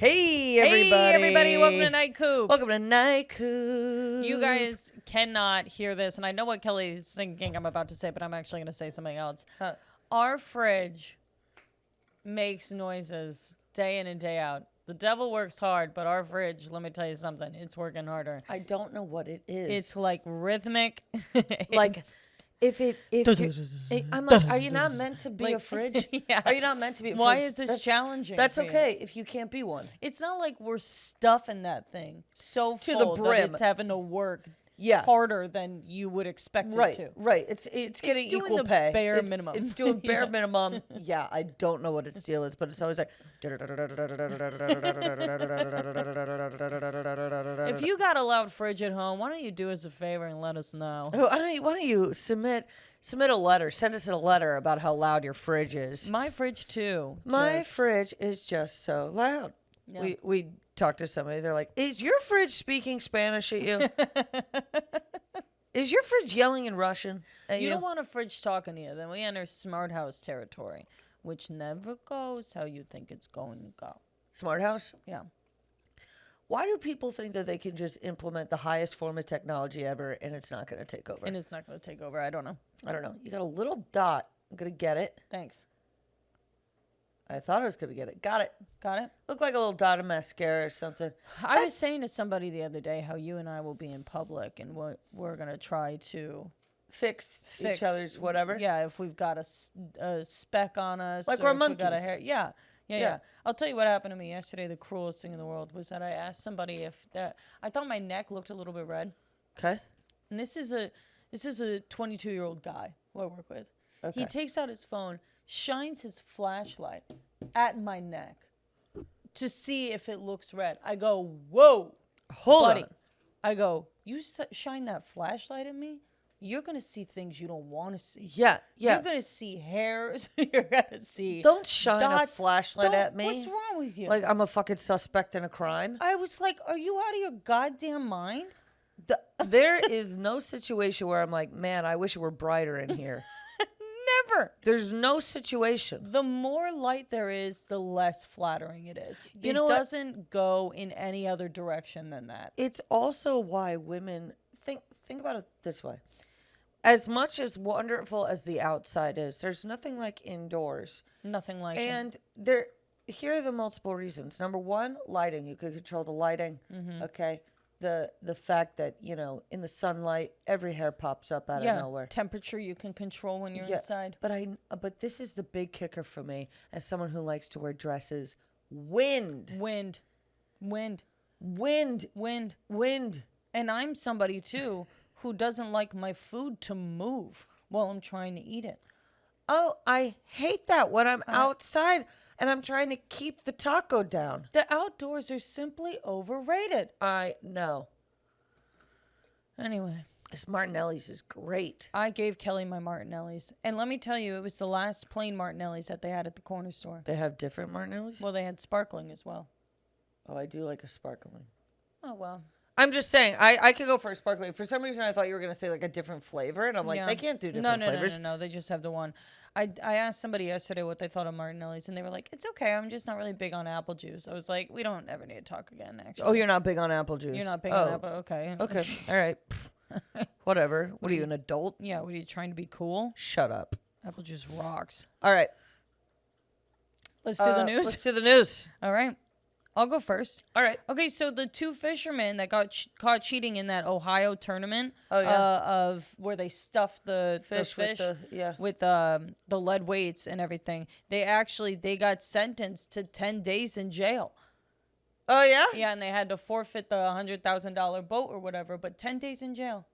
Hey, everybody. Hey, everybody. Welcome to NIGHTCOOP. Welcome to NIGHTCOOP. You guys cannot hear this, and I know what Kelly is thinking I'm about to say, but I'm actually going to say something else. Huh. Our fridge makes noises day in and day out. The devil works hard, but our fridge, let me tell you something, it's working harder. I don't know what it is. It's like rhythmic. like... I'm like, are you not meant to be a fridge? Yeah. Are you not meant to be a fridge? Why is this challenging? That's for you? okay if you can't be one. It's not like we're stuffing that thing so To the full that brim. it's having to work Yeah. harder than you would expect it to. Right. It's getting doing equal the pay. bare minimum. It's doing bare Yeah. minimum. Yeah, I don't know what its deal is, but it's always like. If you got a loud fridge at home, why don't you do us a favor and let us know? Why don't you submit a letter? Send us a letter about how loud your fridge is. My fridge too. My fridge is just so loud. Yeah. We talked to somebody. They're like, "Is your fridge speaking Spanish at you? Is your fridge yelling in Russian at you?" You don't want a fridge talking to you. Then we enter smart house territory, which never goes how you think it's going to go. Smart house? Yeah. Why do people think that they can just implement the highest form of technology ever and it's not going to take over? And it's not going to take over. I don't know. I don't know. You got a little dot. I'm going to get it. Thanks. I thought I was going to get it. Got it. Got it? Looked like a little dot of mascara or something. I was saying to somebody the other day how you and I will be in public and we're going to try to Fix each other's whatever. Yeah, if we've got a speck on us. Like or we're if we got a monkeys. hair. Yeah. I'll tell you what happened to me yesterday. The cruelest thing in the world was that I asked somebody if that. I thought my neck looked a little bit red. Okay. And this is a 22-year-old guy who I work with. Okay. He takes out his phone, shines his flashlight at my neck to see if it looks red. I go, whoa, Hold buddy. on. I go, you shine that flashlight at me? You're going to see things you don't want to see. Yeah. You're going to see hairs. You're going to see Don't shine dots. a flashlight at me. What's wrong with you? Like I'm a fucking suspect in a crime. I was like, are you out of your goddamn mind? There is no situation where I'm like, man, I wish it were brighter in here. Never. There's no situation. The more light there is, the less flattering it is. You know what? Doesn't go in any other direction than that. It's also why women think about it this way. As much as wonderful as the outside is, there's nothing like indoors. Nothing like it. And here are the multiple reasons. Number one, lighting. You could control the lighting. Mm-hmm. Okay. The fact that, in the sunlight, every hair pops up out of nowhere. Temperature you can control when you're inside. But this is the big kicker for me as someone who likes to wear dresses. Wind. Wind. Wind. And I'm somebody too who doesn't like my food to move while I'm trying to eat it. Oh, I hate that when I'm outside and I'm trying to keep the taco down. The outdoors are simply overrated. I know. Anyway. This Martinelli's is great. I gave Kelly my Martinelli's. And let me tell you, it was the last plain Martinelli's that they had at the corner store. They have different Martinelli's? Well, they had sparkling as well. Oh, I do like a sparkling. Oh, well. I'm just saying, I could go for a sparkling. For some reason, I thought you were going to say like a different flavor. And I'm like, they can't do different flavors. No. They just have the one. I asked somebody yesterday what they thought of Martinelli's, and they were like, it's okay. I'm just not really big on apple juice. I was like, we don't ever need to talk again, actually. Oh, you're not big on apple juice? You're not big on apple? Okay. Okay. All right. Whatever. What are you, an adult? Yeah, what are you trying to be cool? Shut up. Apple juice rocks. All right. Let's do the news. Let's do the news. All right. I'll go first. All right. Okay, so the two fishermen that got caught cheating in that Ohio tournament of where they stuffed the fish with the lead weights and everything, they got sentenced to 10 days in jail. Oh, yeah? Yeah, and they had to forfeit the $100,000 boat or whatever, but 10 days in jail.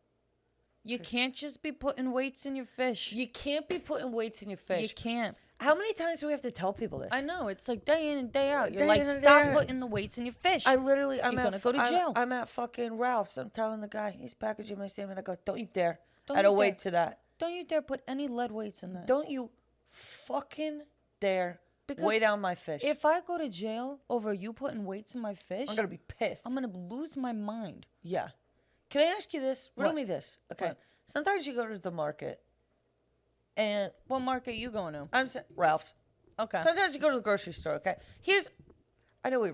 You can't just be putting weights in your fish. You can't be putting weights in your fish. You can't. How many times do we have to tell people this? I know. It's like day in and day out. You're Day like, in and stop day out. putting the weights in your fish. I'm gonna go to jail. I'm at fucking Ralph's. I'm telling the guy, he's packaging my salmon. I go, don't you dare. Don't I don't you wait dare. to that. Don't you dare put any lead weights in that. Don't you fucking dare weigh down my fish. If I go to jail over you putting weights in my fish, I'm going to be pissed. I'm going to lose my mind. Yeah. Can I ask you this? Riddle What? me this. Okay. What? Sometimes you go to the market and What market you going to? Ralph's. Okay. Sometimes you go to the grocery store, okay? I know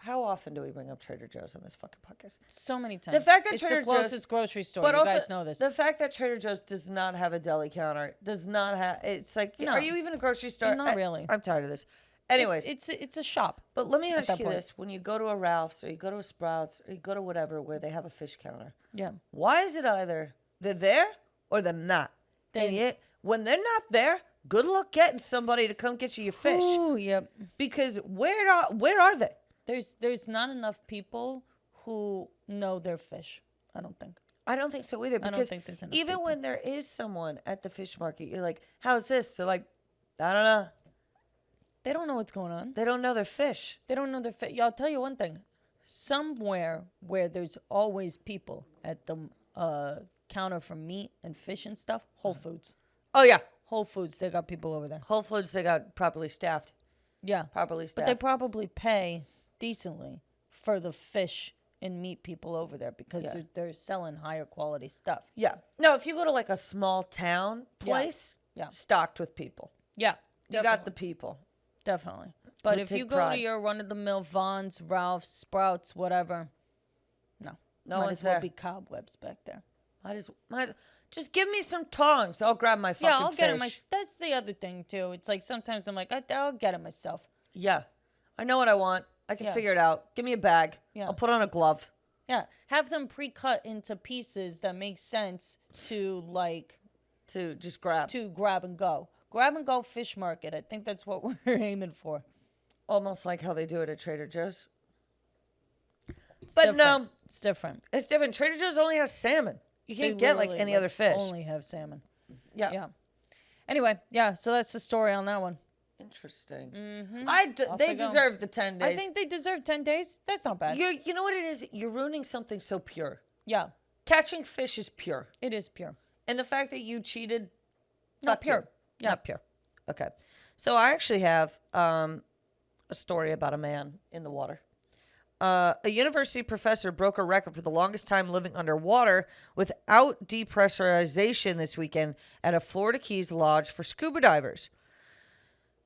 how often do we bring up Trader Joe's on this fucking podcast? So many times. The fact that it's Trader the closest grocery store. But you also, guys know this. The fact that Trader Joe's does not have a deli counter, does not have. It's like, are you even a grocery store? Not really. I'm tired of this. Anyways, it's a shop. But let me ask you this: when you go to a Ralph's or you go to a Sprouts or you go to whatever where they have a fish counter, why is it either they're there or they're not? And yet, when they're not there, good luck getting somebody to come get you your fish. Ooh, yep. Because where are they? There's not enough people who know their fish. I don't think. I don't think so either. Because I don't think there's enough even people. when there is someone at the fish market, you're like, "How's this?" They're like, "I don't know." They don't know what's going on. They don't know their fish. They don't know their fish. I'll tell you one thing. Somewhere where there's always people at the counter for meat and fish and stuff, Whole Foods. Oh, yeah. Whole Foods, they got people over there. Whole Foods, they got properly staffed. Yeah. Properly staffed. But they probably pay decently for the fish and meat people over there because they're selling higher quality stuff. Yeah. No, if you go to like a small town place, stocked with people. Yeah. You got the people. Definitely. But if you go to your run-of-the-mill Vons, Ralph's, Sprouts, whatever, no might as well be cobwebs back there. Just give me some tongs. I'll grab my fucking fish. Yeah, I'll get it. That's the other thing, too. It's like sometimes I'm like, I'll get it myself. Yeah. I know what I want. I can figure it out. Give me a bag. Yeah. I'll put on a glove. Yeah. Have them pre-cut into pieces that make sense to just grab. To grab and go. Grab and go fish market. I think that's what we're aiming for. Almost like how they do it at Trader Joe's. It's different. It's different. Trader Joe's only has salmon. You can't get like any other fish. Only have salmon. Yeah. Yeah. Anyway, so that's the story on that one. Interesting. Mm-hmm. They deserve the 10 days. I think they deserve 10 days. That's not bad. You know what it is? You're ruining something so pure. Yeah. Catching fish is pure. It is pure. And the fact that you cheated, not pure. Yeah. Not pure. Okay. So I actually have a story about a man in the water. A university professor broke a record for the longest time living underwater without depressurization this weekend at a Florida Keys lodge for scuba divers.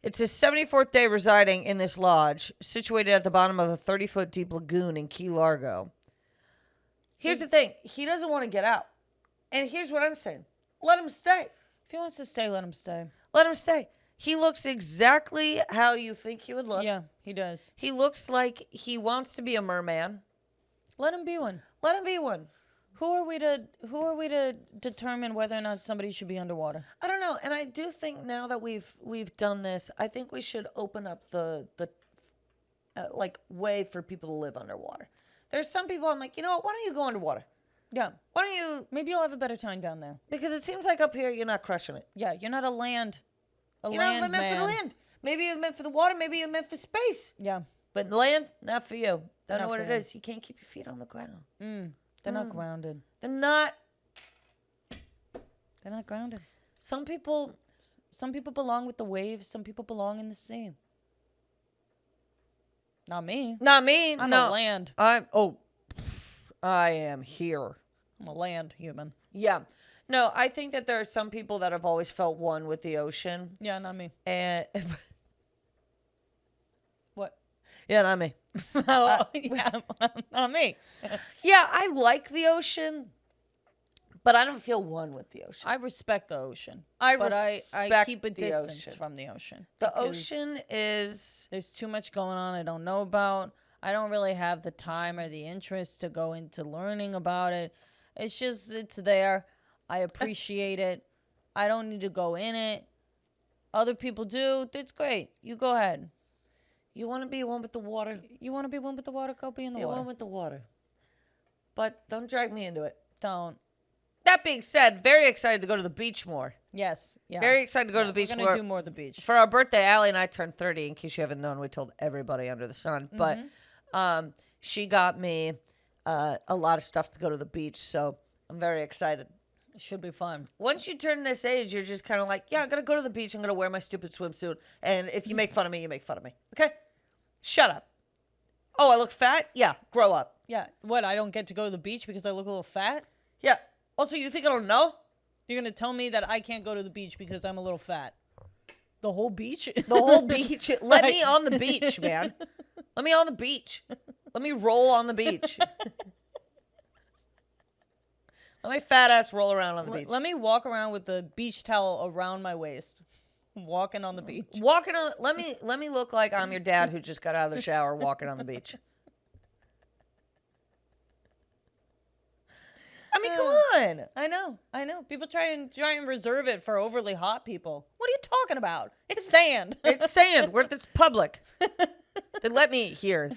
It's his 74th day residing in this lodge, situated at the bottom of a 30-foot deep lagoon in Key Largo. Here's the thing. He doesn't want to get out. And here's what I'm saying. Let him stay. If he wants to stay, let him stay. Let him stay. He looks exactly how you think he would look. Yeah, he does. He looks like he wants to be a merman. Let him be one. Let him be one. Who are we to determine whether or not somebody should be underwater? I don't know. And I do think now that we've done this, I think we should open up the way for people to live underwater. There's some people I'm like, you know what? Why don't you go underwater? Yeah. Why don't you? Maybe you'll have a better time down there. Because it seems like up here you're not crushing it. Yeah, you're not a land. You're not meant for the land. Maybe you're meant for the water. Maybe you're meant for space. Yeah. But land, not for you. Don't know what it is. You can't keep your feet on the ground. They're not grounded. They're not grounded. Some people belong with the waves. Some people belong in the sea. Not me. Not me. I'm a land. I am here. I'm a land human. Yeah. No, I think that there are some people that have always felt one with the ocean. Yeah, not me. And what? Yeah, not me. Yeah, not me. Yeah, I like the ocean, but I don't feel one with the ocean. I respect the ocean. I keep a distance from the ocean. The ocean is... There's too much going on I don't know about. I don't really have the time or the interest to go into learning about it. It's there. I appreciate it. I don't need to go in it. Other people do. It's great. You go ahead. You want to be one with the water? You want to be one with the water? Go be in the water. Be one with the water. But don't drag me into it. Don't. That being said, very excited to go to the beach more. Yes. Yeah. Very excited to go to the beach more. We're going to do more of the beach. For our birthday, Allie and I turned 30. In case you haven't known, we told everybody under the sun. But she got me a lot of stuff to go to the beach. So I'm very excited. It should be fun. Once you turn this age, you're just kind of like, yeah, I'm going to go to the beach. I'm going to wear my stupid swimsuit. And if you make fun of me, you make fun of me. Okay? Shut up. Oh, I look fat? Yeah, grow up. Yeah. What, I don't get to go to the beach because I look a little fat? Yeah. Also, you think I don't know? You're going to tell me that I can't go to the beach because I'm a little fat? The whole beach? The whole beach? Let me on the beach, man. Let me on the beach. Let me roll on the beach. Let my fat ass roll around on the beach. Let me walk around with the beach towel around my waist. Walking on the beach. Let me look like I'm your dad who just got out of the shower walking on the beach. I mean, come on. I know. People try and reserve it for overly hot people. What are you talking about? It's sand. It's sand. We're at this public. They let me here.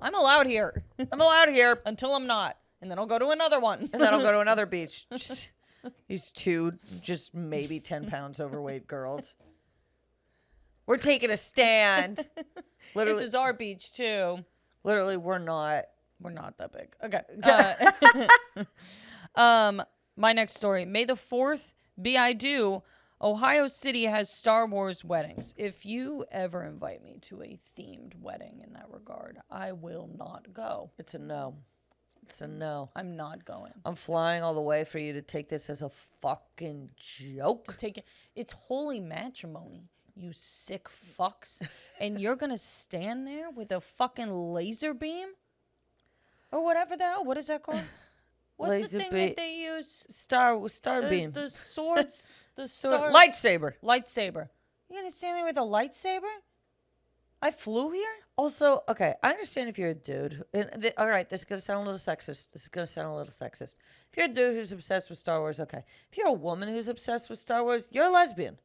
I'm allowed here. Until I'm not. And then I'll go to another one. And then I'll go to another beach. These two just maybe 10 pounds overweight girls. We're taking a stand. Literally, this is our beach, too. Literally, we're not that big. Okay. My next story. May the 4th be I do. Ohio City has Star Wars weddings. If you ever invite me to a themed wedding in that regard, I will not go. It's a no. I'm not going. I'm flying all the way for you to take this as a fucking joke. It's holy matrimony, you sick fucks. And you're going to stand there with a fucking laser beam? Or whatever the hell. What is that called? What's laser the thing that they use? Star beam. The swords. Lightsaber. You're going to stand there with a lightsaber? I flew here? Also, okay, I understand if you're a dude. All right, this is going to sound a little sexist. If you're a dude who's obsessed with Star Wars, okay. If you're a woman who's obsessed with Star Wars, you're a lesbian.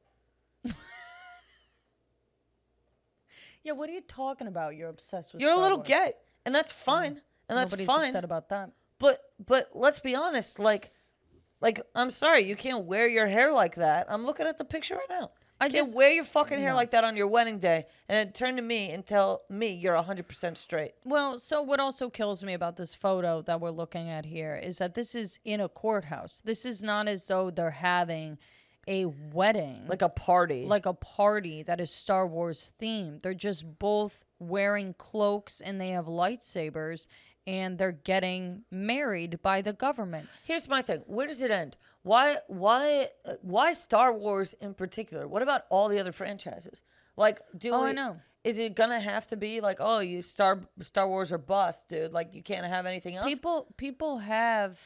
Yeah, what are you talking about? You're obsessed with You're Star a little Wars. gay, and that's fine. And that's Nobody's fine. upset about that. But let's be honest, like I'm sorry, you can't wear your hair like that. I'm looking at the picture right now. You can't wear your fucking hair like that on your wedding day and then turn to me and tell me you're 100% straight. Well, so what also kills me about this photo that we're looking at here is that this is in a courthouse. This is not as though they're having a wedding. Like a party that is Star Wars themed. They're just both wearing cloaks and they have lightsabers and they're getting married by the government. Here's my thing. Where does it end? Why Star Wars in particular? What about all the other franchises? Like, I know. Is it gonna have to be like, oh, you Star Wars or bust, dude? Like, you can't have anything else. People have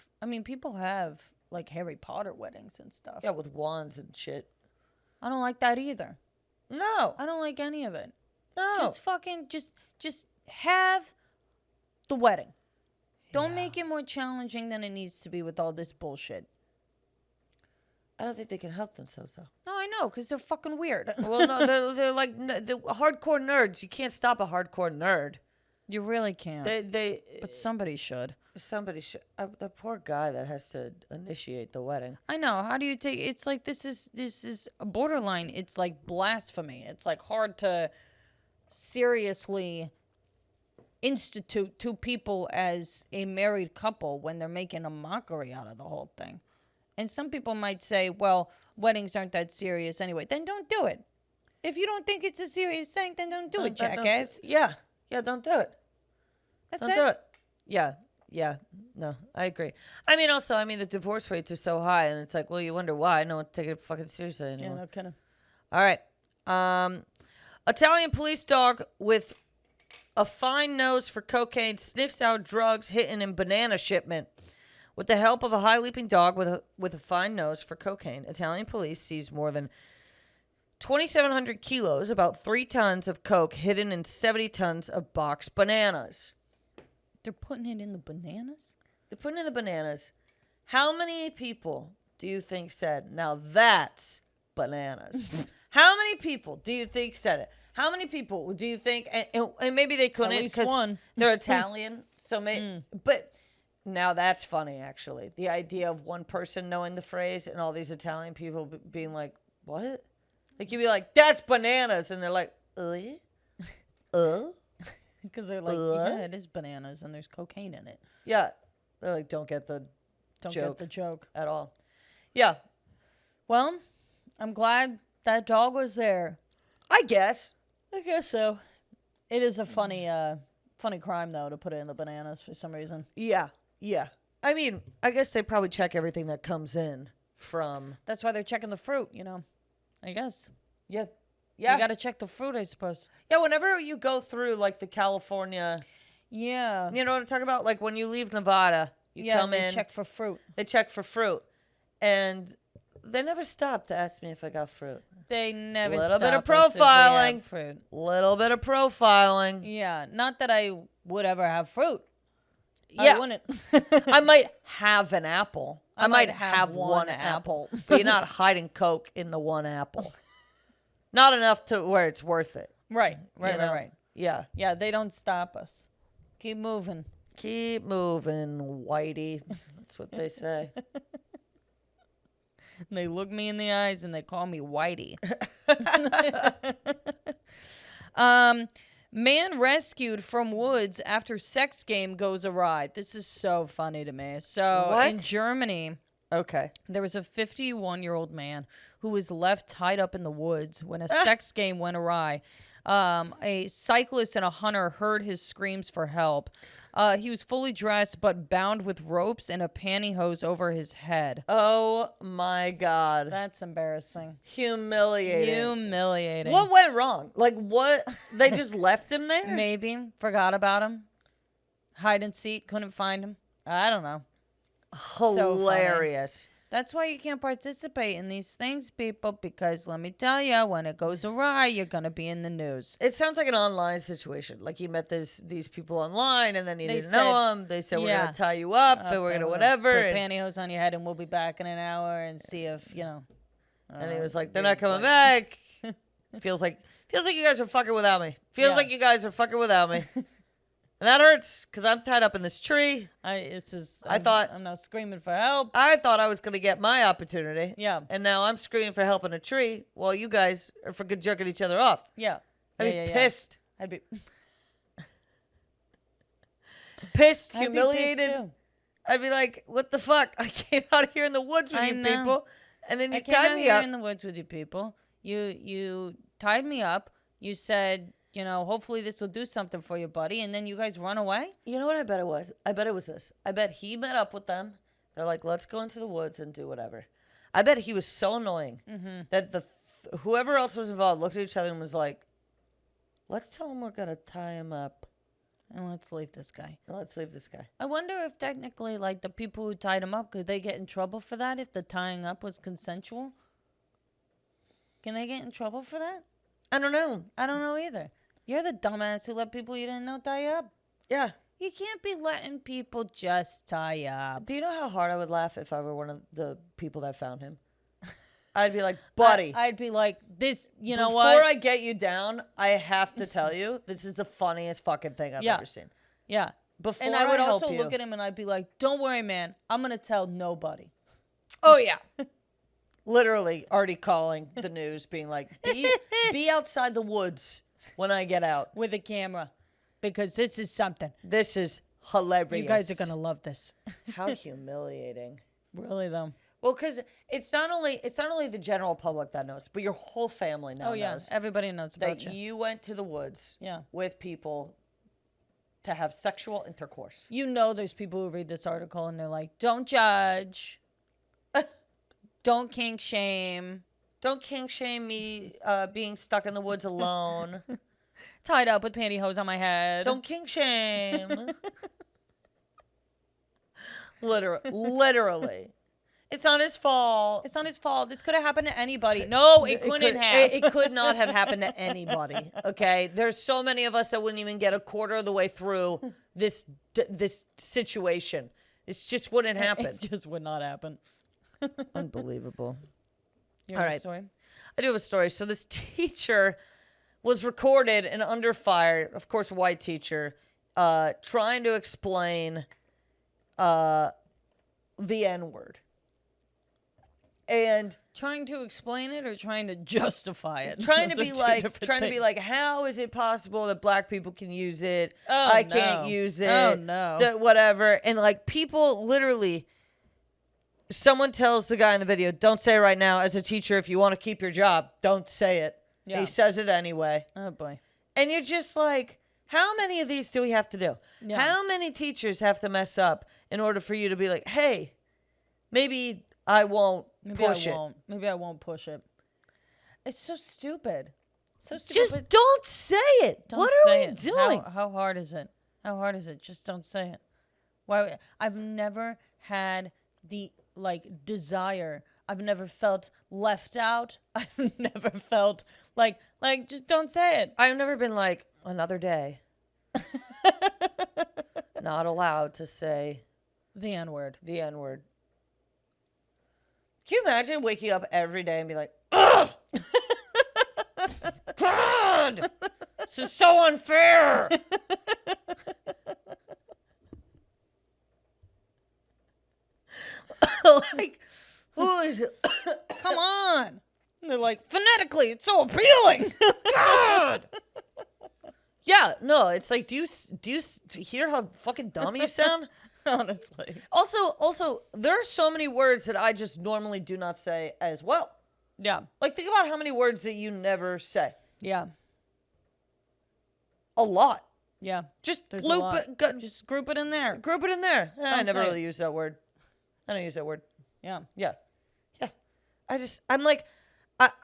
like Harry Potter weddings and stuff. Yeah, with wands and shit. I don't like that either. No, I don't like any of it. No, just fucking just have the wedding. Don't make it more challenging than it needs to be with all this bullshit. I don't think they can help themselves, though. No, I know, because they're fucking weird. Well, no, they're like they're hardcore nerds. You can't stop a hardcore nerd. You really can't. But somebody should. Somebody should. The poor guy that has to initiate the wedding. I know. How do you take? It's like this is a borderline. It's like blasphemy. It's like hard to seriously institute two people as a married couple when they're making a mockery out of the whole thing. And some people might say, well, weddings aren't that serious anyway. Then don't do it. If you don't think it's a serious thing, then don't do it, jackass. Yeah, don't do it. Don't do it. Yeah. No, I agree. I mean, also, the divorce rates are so high, and it's like, well, you wonder why. No one's taking it fucking seriously anymore. Yeah, no kidding. All right. Italian police dog with a fine nose for cocaine sniffs out drugs hidden in banana shipment. With the help of a high-leaping dog with a fine nose for cocaine, Italian police seized more than 2,700 kilos, about 3 tons of coke hidden in 70 tons of boxed bananas. They're putting it in the bananas? They're putting it in the bananas. How many people do you think said, now that's bananas? How many people do you think said it? How many people do you think, and maybe they couldn't because they're Italian, so maybe, but... Now that's funny, actually. The idea of one person knowing the phrase and all these Italian people being like, what? Like, you'd be like, that's bananas. And they're like, Because they're like, yeah, it is bananas and there's cocaine in it. Yeah. They're like, don't get the joke at all. Yeah. Well, I'm glad that dog was there. I guess so. It is a funny crime, though, to put it in the bananas for some reason. Yeah. I guess they probably check everything that comes in from... That's why they're checking the fruit, I guess. Yeah. Yeah. You got to check the fruit, I suppose. Yeah, whenever you go through, like, the California... Yeah. You know what I'm talking about? Like, when you leave Nevada, you come in... they check for fruit. They check for fruit. And they never stopped to ask me if I got fruit. They never Little bit of stop us if we profiling. have fruit. Little bit of profiling. Yeah, not that I would ever have fruit. Yeah. I wouldn't. I might have an apple. I might have one apple. apple. But you're not hiding Coke in the one apple. Not enough to where it's worth it. Right. Yeah. Yeah, they don't stop us. Keep moving. Keep moving, Whitey. That's what they say. They look me in the eyes and they call me Whitey. Man rescued from woods after sex game goes awry. This is so funny to me. So in Germany, there was a 51-year-old man who was left tied up in the woods when a sex game went awry. A cyclist and a hunter heard his screams for help. He was fully dressed but bound with ropes and a pantyhose over his head. Oh my God. That's embarrassing. Humiliating. What went wrong? Like, what? They just left him there? Maybe. Forgot about him. Hide and seek. Couldn't find him. I don't know. Hilarious. So that's why you can't participate in these things, people, because let me tell you, when it goes awry, you're going to be in the news. It sounds like an online situation. Like you met these people online and then you didn't know them. They said, we're going to tie you up and we're going to whatever. Put pantyhose on your head and we'll be back in an hour and see if, you know. And he was like, they're not coming back. Feels like you guys are fucking without me. Like you guys are fucking without me. And that hurts because I'm tied up in this tree. I'm now screaming for help. I thought I was going to get my opportunity. Yeah. And now I'm screaming for help in a tree while you guys are fucking jerking each other off. Yeah. I'd be pissed. I'd be pissed, humiliated. I'd be like, what the fuck? I came out here in the woods with you people. And then you tied me up. In the woods with you people. You tied me up. You said, you know, hopefully this will do something for you, buddy. And then you guys run away? You know what I bet it was? I bet it was this. I bet he met up with them. They're like, let's go into the woods and do whatever. I bet he was so annoying that whoever else was involved looked at each other and was like, let's tell him we're going to tie him up. And let's leave this guy. I wonder if technically, like, the people who tied him up, could they get in trouble for that if the tying up was consensual? Can they get in trouble for that? I don't know. I don't know either. You're the dumbass who let people you didn't know tie you up. Yeah. You can't be letting people just tie you up. Do you know how hard I would laugh if I were one of the people that found him? I'd be like, buddy. I'd be like, this, you know what? Before I get you down, I have to tell you, this is the funniest fucking thing I've ever seen. Yeah. Before and I would also help look at him and I'd be like, don't worry, man. I'm going to tell nobody. Oh, yeah. Literally already calling the news, being like, be outside the woods when I get out. With a camera. Because this is something. This is hilarious. You guys are going to love this. How humiliating. Really, though. Well, because it's not only the general public that knows, but your whole family now knows. Everybody knows about that you went to the woods Yeah. with people to have sexual intercourse. You know there's people who read this article and they're like, don't judge. Don't kink shame. Don't kink shame me being stuck in the woods alone. Tied up with pantyhose on my head. Don't kink shame. Literally. It's not his fault. It's not his fault. This could have happened to anybody. No, it couldn't have. It could not have happened to anybody. Okay? There's so many of us that wouldn't even get a quarter of the way through this situation. It just wouldn't happen. It just would not happen. Unbelievable. You have a story? I do have a story. So this teacher was recorded and under fire, of course, a white teacher, trying to explain the N-word. And trying to explain it or trying to justify it? Trying to be like, how is it possible that black people can use it? I can't use it. Oh, no. Whatever. And like people literally, someone tells the guy in the video, don't say it right now. As a teacher, if you want to keep your job, don't say it. Yeah. He says it anyway. Oh, boy. And you're just like, how many of these do we have to do? Yeah. How many teachers have to mess up in order for you to be like, hey, maybe I won't push it. Maybe I won't push it. It's so stupid. So stupid. Just don't say it. What are we doing? How hard is it? How hard is it? Just don't say it. Why? I've never had the desire. I've never felt left out. I've never felt like just don't say it. I've never been like, another day. Not allowed to say the N-word. The N-word. Can you imagine waking up every day and be like, ugh! God! This is so unfair! Like, who is it? Come on! And they're like, phonetically, it's so appealing! God! Yeah, no, it's like, do you hear how fucking dumb you sound? Honestly. Also, there are so many words that I just normally do not say as well. Yeah. Like, think about how many words that you never say. Yeah. A lot. Yeah. Just just group it in there. Group it in there. I never really use that word. I don't use that word. Yeah. Yeah. Yeah. I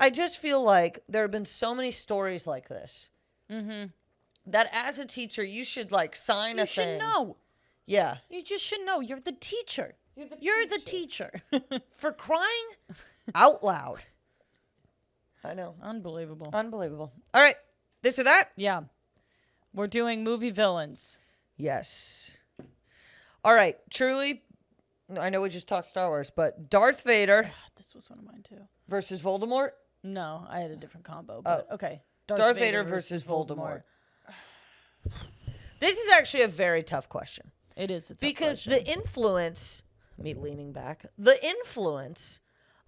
just feel like there have been so many stories like this. Mm-hmm. That as a teacher, you should sign a thing. You should know. Yeah. You just should know. You're the teacher. You're the teacher. For crying out loud. I know. Unbelievable. All right. This or that? Yeah. We're doing movie villains. Yes. All right. Truly, I know we just talked Star Wars, but Darth Vader. This was one of mine too. Versus Voldemort? No, I had a different combo, but okay. Darth Vader versus Voldemort. This is actually a very tough question. It is a tough because question. The influence, me leaning back, the influence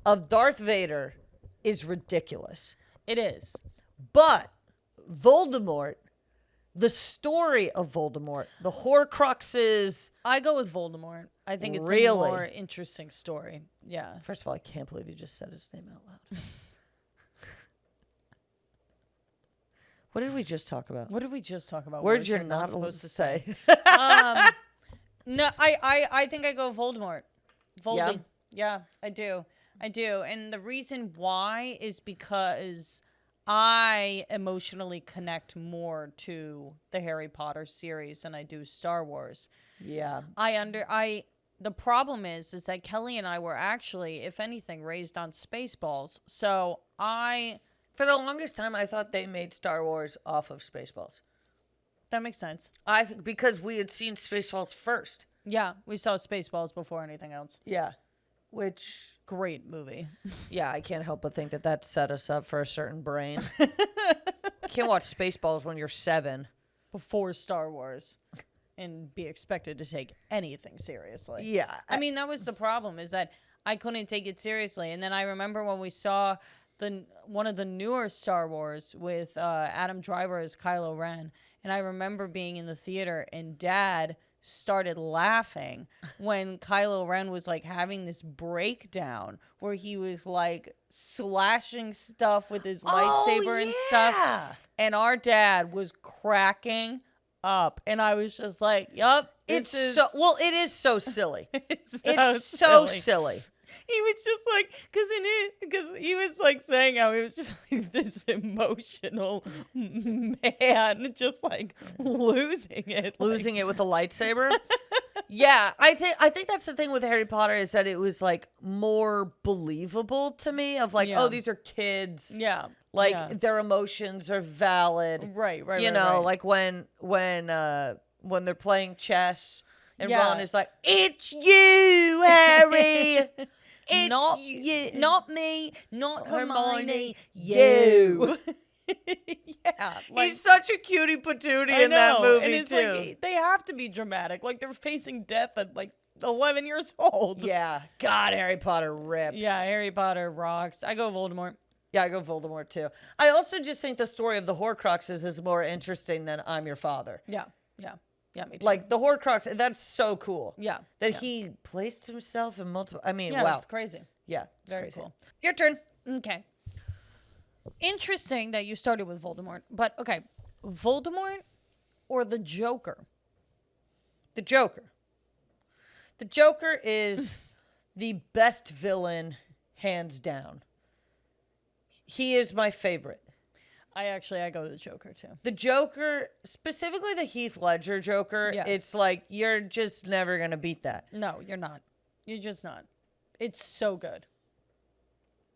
of Darth Vader is ridiculous. It is. But Voldemort, the story of Voldemort, the Horcruxes. I go with Voldemort. I think it's a more interesting story. Yeah. First of all, I can't believe you just said his name out loud. What did we just talk about? Words you're not supposed to say. No, I think I go Voldemort. Voldy. Yeah, I do. And the reason why is because I emotionally connect more to the Harry Potter series than I do Star Wars. Yeah. The problem is that Kelly and I were actually, if anything, raised on Spaceballs. So for the longest time, I thought they made Star Wars off of Spaceballs. That makes sense. I think because we had seen Spaceballs first. Yeah, we saw Spaceballs before anything else. Yeah. Which... Great movie. Yeah, I can't help but think that set us up for a certain brain. Can't watch Spaceballs when you're 7. Before Star Wars. And be expected to take anything seriously. Yeah. I mean, that was the problem, is that I couldn't take it seriously. And then I remember when we saw one of the newer Star Wars with Adam Driver as Kylo Ren. And I remember being in the theater and Dad started laughing when Kylo Ren was having this breakdown where he was slashing stuff with his lightsaber and stuff. And our dad was cracking up. And I was just like, yup. It is so silly. It's so silly. He was just because he was saying how he was just this emotional man, just losing it. Losing it with a lightsaber? Yeah, I think that's the thing with Harry Potter is that it was more believable to me of oh, these are kids. Yeah. Their emotions are valid. Right. You know, when they're playing chess and Ron is like, "It's you, Harry." It's not you. Not me, not Hermione, you. Yeah. He's such a cutie patootie in that movie, and too. They have to be dramatic. They're facing death at 11 years old. Yeah. God, Harry Potter rips. Yeah, Harry Potter rocks. I go Voldemort. Yeah, I go Voldemort, too. I also just think the story of the Horcruxes is more interesting than I'm Your Father. Yeah, me too. The Horcrux, that's so cool. Yeah. He placed himself in multiple... I mean, wow. That's crazy. Yeah, it's very crazy. Cool. Your turn. Okay. Interesting that you started with Voldemort. But, okay, Voldemort or the Joker? The Joker. The Joker is the best villain, hands down. He is my favorite. I go to the Joker too. The Joker, specifically the Heath Ledger Joker, yes. It's like you're just never going to beat that. No, you're not. You're just not. It's so good.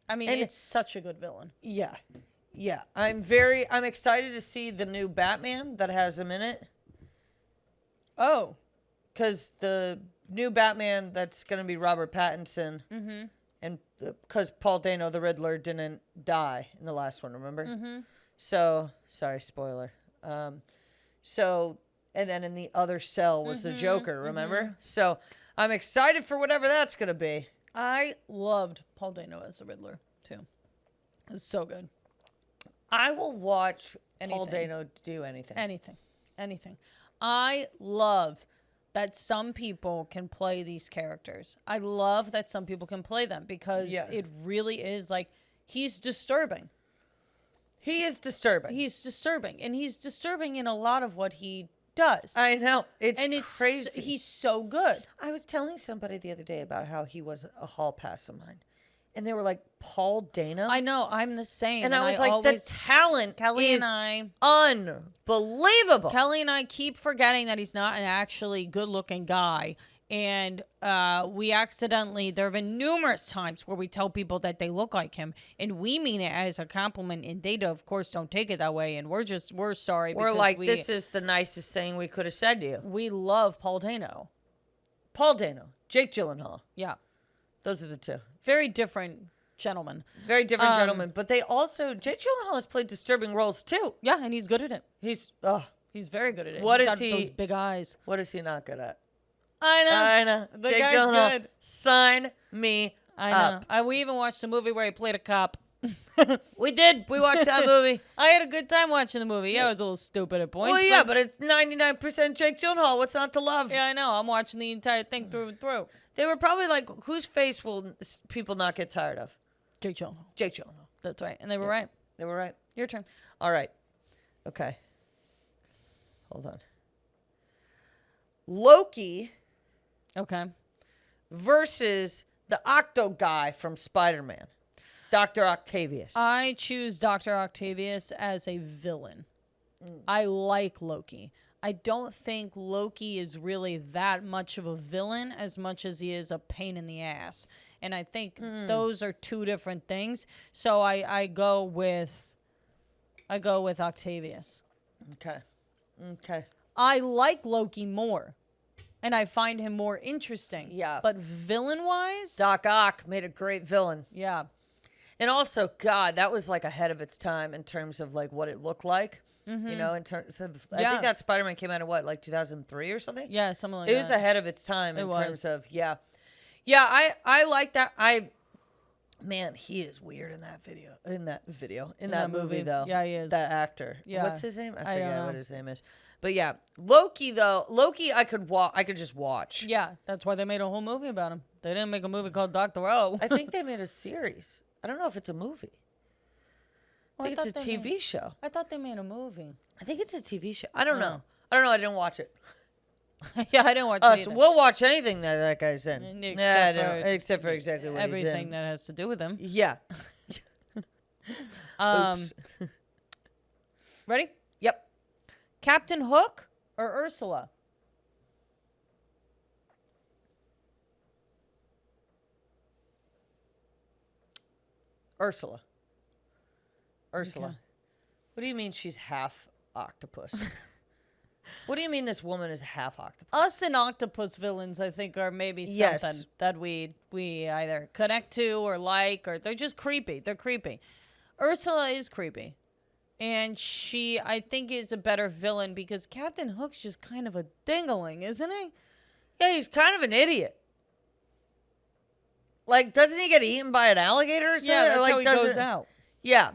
I mean, it's such a good villain. Yeah. Yeah. I'm excited to see the new Batman that has him in it. Oh. Because the new Batman that's going to be Robert Pattinson. Mm-hmm. And because Paul Dano, the Riddler, didn't die in the last one, remember? Mm-hmm. So, sorry, spoiler. And then in the other cell was the Joker, remember? Mm-hmm. So, I'm excited for whatever that's going to be. I loved Paul Dano as the Riddler, too. It was so good. I will watch Paul Dano do anything. Anything. I love that some people can play these characters. I love that some people can play them because it really is like, he's disturbing. He is disturbing. He's disturbing. And he's disturbing in a lot of what he does. I know. It's crazy. He's so good. I was telling somebody the other day about how he was a hall pass of mine. And they were like, Paul Dano? I know. I'm the same. And I was like, the talent Kelly is unbelievable. Kelly and I keep forgetting that he's not an actually good-looking guy. And we accidentally, there have been numerous times where we tell people that they look like him, and we mean it as a compliment, and they, of course, don't take it that way, and we're sorry. We're like, this is the nicest thing we could have said to you. We love Paul Dano. Jake Gyllenhaal. Yeah. Those are the two. Very different gentlemen. Very different gentlemen, but they also, Jake Gyllenhaal has played disturbing roles, too. Yeah, and he's good at it. He's very good at it. What he's is got those big eyes. What is he not good at? I know. The Jake guy's Gyllenhaal, good. Sign me up. We even watched a movie where he played a cop. We did. We watched that movie. I had a good time watching the movie. Yeah, it was a little stupid at points. Well, yeah, but it's 99% Jake Gyllenhaal. What's not to love? Yeah, I know. I'm watching the entire thing through and through. They were probably like, whose face will people not get tired of? Jake Gyllenhaal. Jake Gyllenhaal. That's right. And they were right. They were right. Your turn. All right. Okay. Hold on. Loki. Okay. Versus the Octo guy from Spider-Man, Dr. Octavius. I choose Dr. Octavius as a villain. I like Loki. I don't think Loki is really that much of a villain as much as he is a pain in the ass. And I think those are two different things. So I go with Octavius. Okay. I like Loki more. And I find him more interesting. Yeah. But villain-wise? Doc Ock made a great villain. Yeah. And also, God, that was like ahead of its time in terms of like what it looked like. Mm-hmm. You know, in terms of, I think that Spider-Man came out in what, like 2003 or something? Yeah, something like that. It was ahead of its time in terms of, Yeah, I like that. Man, he is weird in that video. In that movie, though. Yeah, he is. That actor. Yeah. What's his name? I forget what his name is. But yeah, Loki, I could just watch. Yeah, that's why they made a whole movie about him. They didn't make a movie called Dr. O. I think they made a series. I don't know if it's a movie. I think it's a TV show. I thought they made a movie. I think it's a TV show. I don't know. I didn't watch it. Yeah, I didn't watch it either. We'll watch anything that guy's in. Except for exactly what he's in. Everything that has to do with him. Yeah. Oops. Ready? Yep. Captain Hook or Ursula? Ursula. Okay. What do you mean she's half octopus? What do you mean this woman is half octopus? Us and octopus villains, I think, are maybe something that we either connect to or like, or they're just creepy. They're creepy. Ursula is creepy. And she, I think, is a better villain because Captain Hook's just kind of a dingling, isn't he? Yeah, he's kind of an idiot. Like, doesn't he get eaten by an alligator or something? Yeah, that's how he goes out. Yeah.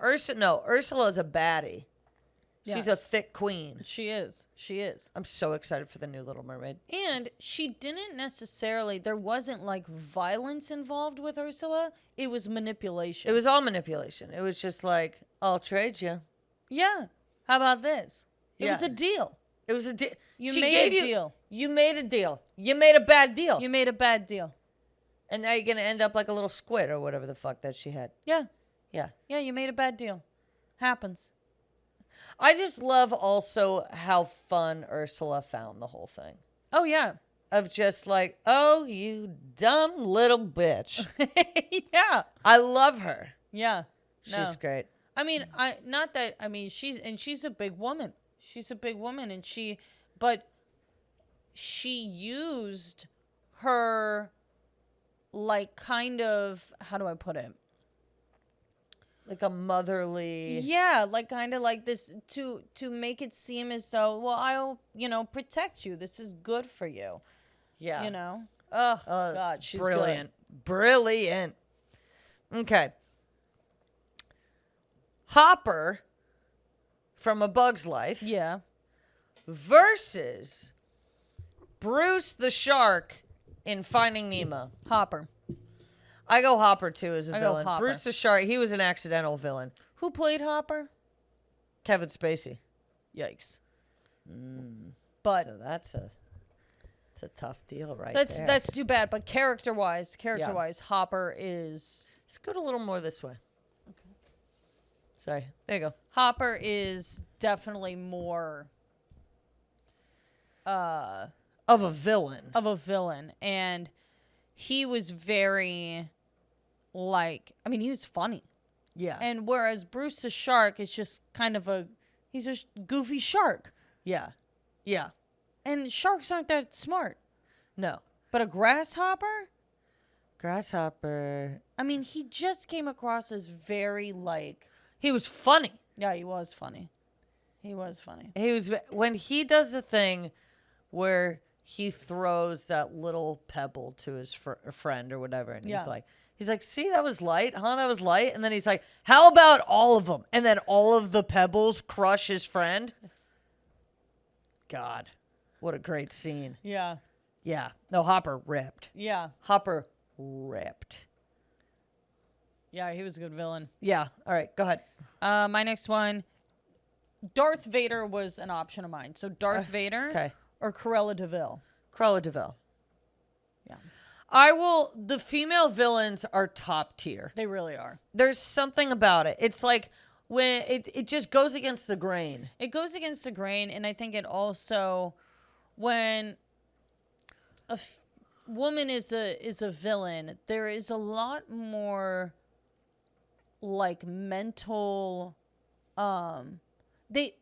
Ursula's a baddie. Yeah. She's a thick queen. She is. I'm so excited for the new Little Mermaid. And she didn't necessarily, there wasn't like violence involved with Ursula. It was manipulation. It was all manipulation. It was just like, I'll trade you. Yeah. How about this? It was a deal. It was a deal. You made a deal. You made a deal. You made a bad deal. You made a bad deal. And now you're going to end up like a little squid or whatever the fuck that she had. Yeah. Yeah. Yeah, you made a bad deal. Happens. I just love also how fun Ursula found the whole thing. Oh, yeah. Of just like, oh, you dumb little bitch. Yeah. I love her. Yeah. She's great. I mean, she's a big woman. She's a big woman, and she used her, like, kind of, how do I put it? Like a motherly. Yeah, like kind of like this to make it seem as though, well, I'll, protect you. This is good for you. Yeah. Oh, God, she's brilliant. good. Brilliant. Okay. Hopper from A Bug's Life. Yeah. Versus Bruce the Shark in Finding Nemo. Hopper. I go Hopper, too, as a I villain. go Hopper. Bruce the Shark, he was an accidental villain. Who played Hopper? Kevin Spacey. Yikes. But so that's a tough deal there. That's too bad. But character-wise, Hopper is... Let's go a little more this way. Okay. Sorry. There you go. Hopper is definitely more... of a villain. And he was very... he was funny. Yeah. And whereas Bruce the Shark is just kind of he's a goofy shark. Yeah. Yeah. And sharks aren't that smart. No. But a grasshopper? He just came across as very, he was funny. Yeah, he was funny. When he does the thing where he throws that little pebble to his friend or whatever, and he's like, see, that was light, huh? That was light. And then he's like, how about all of them? And then all of the pebbles crush his friend. God, what a great scene. Yeah. Yeah. No, Hopper ripped. Yeah. Hopper ripped. Yeah, he was a good villain. Yeah. All right, go ahead. My next one, Darth Vader was an option of mine. So Darth Vader or Cruella de Vil? Cruella de Vil. Yeah. The female villains are top tier. They really are. There's something about it. It's like when it just goes against the grain. It goes against the grain, and I think it also, when a woman is a villain, there is a lot more mental, they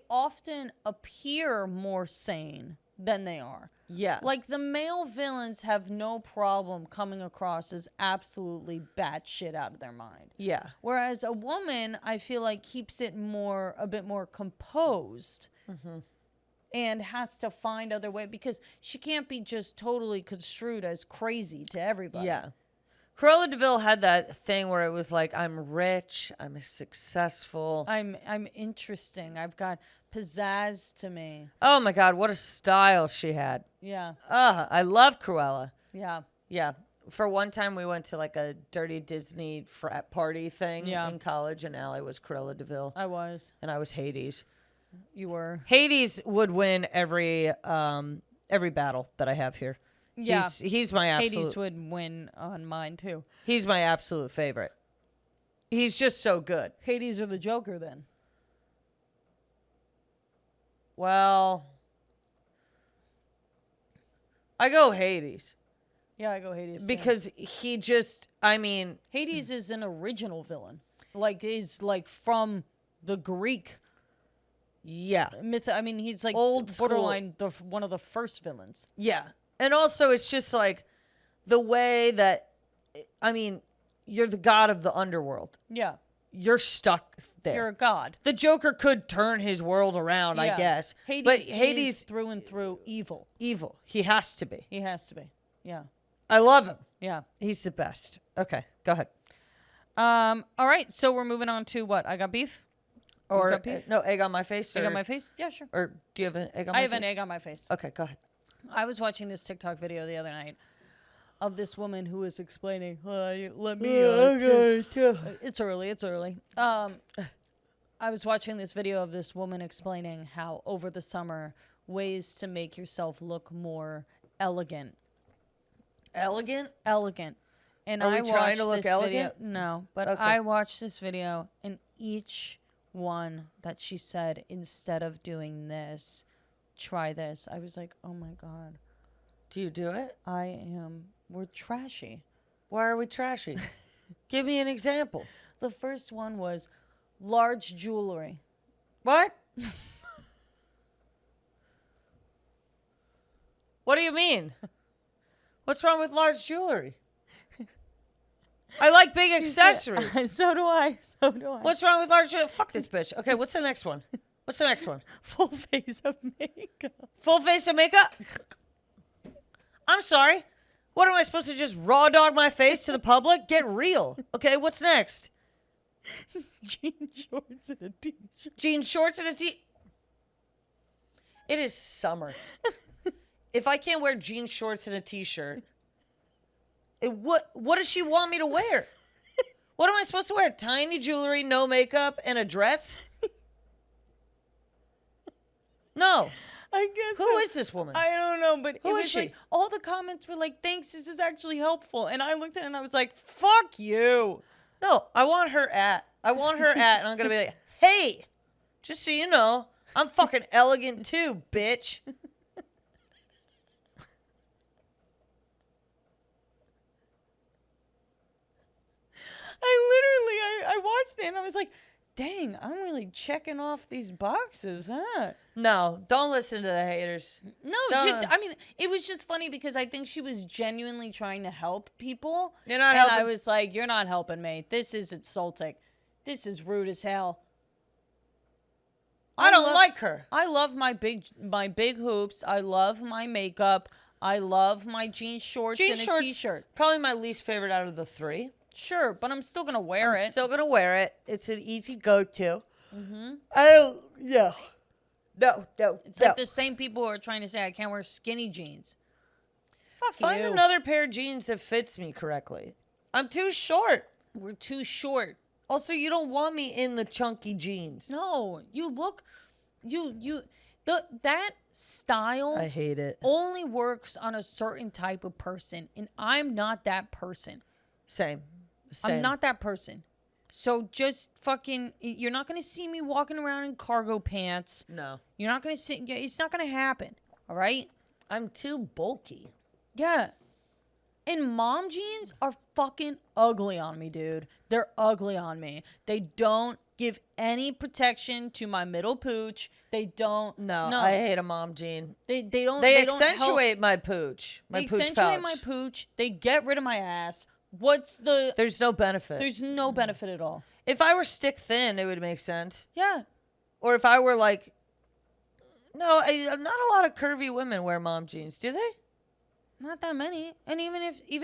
often appear more sane than they are. Yeah. The male villains have no problem coming across as absolutely batshit out of their mind. Yeah. Whereas a woman, I feel like, keeps it a bit more composed. Mm-hmm. And has to find other way because she can't be just totally construed as crazy to everybody. Yeah. Cruella de Vil had that thing where it was like, I'm rich, I'm successful. I'm interesting. I've got pizzazz to me. Oh my God, what a style she had. Yeah. I love Cruella. Yeah. Yeah. For one time we went to a dirty Disney frat party thing in college, and Allie was Cruella de Vil. I was. And I was Hades. You were. Hades would win every battle that I have here. Yeah. He's my absolute. Hades would win on mine too. He's my absolute favorite. He's just so good. Hades or the Joker then? Well, I go Hades. Yeah, I go Hades. Because he just, Hades is an original villain. He's from the Greek myth. He's old borderline one of the first villains. Yeah. And also it's just the way that, you're the god of the underworld. Yeah. You're stuck there. You're a god. The Joker could turn his world around, I guess. But Hades is through and through evil. Evil. He has to be. Yeah. I love him. Yeah. He's the best. Okay, go ahead. All right, so we're moving on to what? I got beef? Or got beef? No, egg on my face? Egg on my face? Yeah, sure. Or do you have an egg on my face? I have an egg on my face. Okay, go ahead. I was watching this TikTok video the other night of this woman who was explaining, let me... It's early. I was watching this video of this woman explaining how over the summer, ways to make yourself look more elegant. Elegant? Elegant. And Are we trying to look elegant? No, but okay. I watched this video, and each one that she said, instead of doing this, try this. I was like, oh my God. Do you do it? We're trashy. Why are we trashy? Give me an example. The first one was large jewelry. What? What do you mean? What's wrong with large jewelry? I like big accessories. So do I. What's wrong with large jewelry? Fuck this bitch. Okay, what's the next one? Full face of makeup. Full face of makeup? I'm sorry. What am I supposed to just raw dog my face to the public? Get real. Okay, what's next? Jean shorts and a t-shirt. Jean shorts and a t. It is summer. If I can't wear jean shorts and a t-shirt, what does she want me to wear? What am I supposed to wear? Tiny jewelry, no makeup, and a dress? No. I guess. Who is this woman? I don't know, but who is she? Like, all the comments were like, "Thanks, this is actually helpful." And I looked at it and I was like, "Fuck you." No, I want her at, and I'm gonna be like, "Hey, just so you know, I'm fucking elegant too, bitch." I watched it and I was like, dang, I'm really checking off these boxes, huh? No, don't listen to the haters. No, I mean, it was just funny because I think she was genuinely trying to help people. You're not helping. I was like, you're not helping me. This is insulting. This is rude as hell. I don't like her. I love my big hoops. I love my makeup. I love my jean shorts and a t-shirt. Probably my least favorite out of the three. Sure, but I'm still gonna wear it. Still gonna wear it. It's an easy go-to. No. It's like the same people who are trying to say I can't wear skinny jeans. Find another pair of jeans that fits me correctly. I'm too short. We're too short. Also, you don't want me in the chunky jeans. No, you look, that style. I hate it. Only works on a certain type of person, and I'm not that person. Same. I'm not that person. So just fucking, you're not going to see me walking around in cargo pants. No. You're not going to see, it's not going to happen. All right? I'm too bulky. Yeah. And mom jeans are fucking ugly on me, dude. They're ugly on me. They don't give any protection to my middle pooch. They don't. No. I hate a mom jean. They don't. They accentuate my pooch. They accentuate my pooch. They get rid of my ass. There's no benefit. There's no benefit at all. If I were stick thin, it would make sense. Yeah. Or if I were like, not a lot of curvy women wear mom jeans, do they? Not that many. And even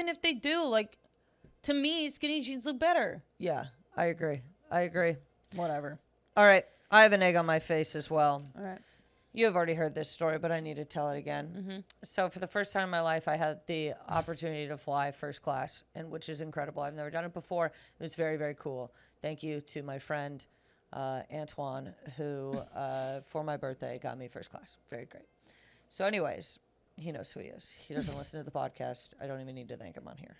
if they do, like, to me, skinny jeans look better. Yeah, I agree. Whatever. All right. I have an egg on my face as well. All right. You have already heard this story, but I need to tell it again. Mm-hmm. So for the first time in my life, I had the opportunity to fly first class, and which is incredible. I've never done it before. It was very, very cool. Thank you to my friend Antoine, who for my birthday got me first class. Very great. So anyways, he knows who he is. He doesn't listen to the podcast. I don't even need to thank him on here.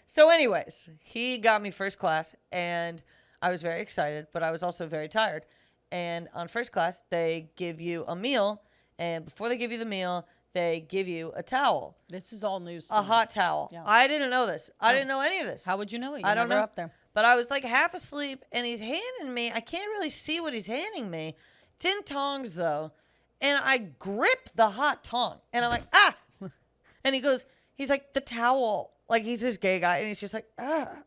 So anyways, he got me first class, and I was very excited, but I was also very tired. And on first class, they give you a meal, and before they give you the meal, they give you a towel. This is all news to me. A hot towel. Yeah. I didn't know this. I didn't know any of this. How would you know it? I don't know. Up there. But I was like half asleep, and he's handing me. I can't really see what he's handing me. It's in tongs, though. And I grip the hot tong, and I'm like, ah! And he's like, the towel. Like, he's this gay guy, and he's just like,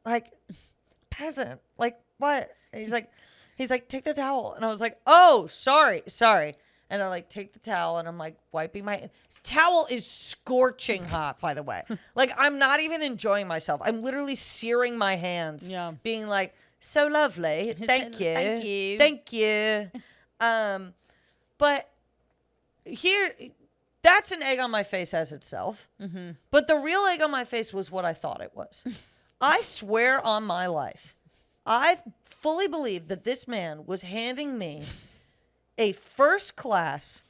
like, peasant. Like, what? And he's like, take the towel. And I was like, oh, sorry. And I like take the towel, and I'm like wiping this towel is scorching hot, by the way. Like, I'm not even enjoying myself. I'm literally searing my hands. Yeah. Being like, so lovely. Thank you. But here, that's an egg on my face as itself. Mm-hmm. But the real egg on my face was what I thought it was. I swear on my life, I fully believe that this man was handing me a first class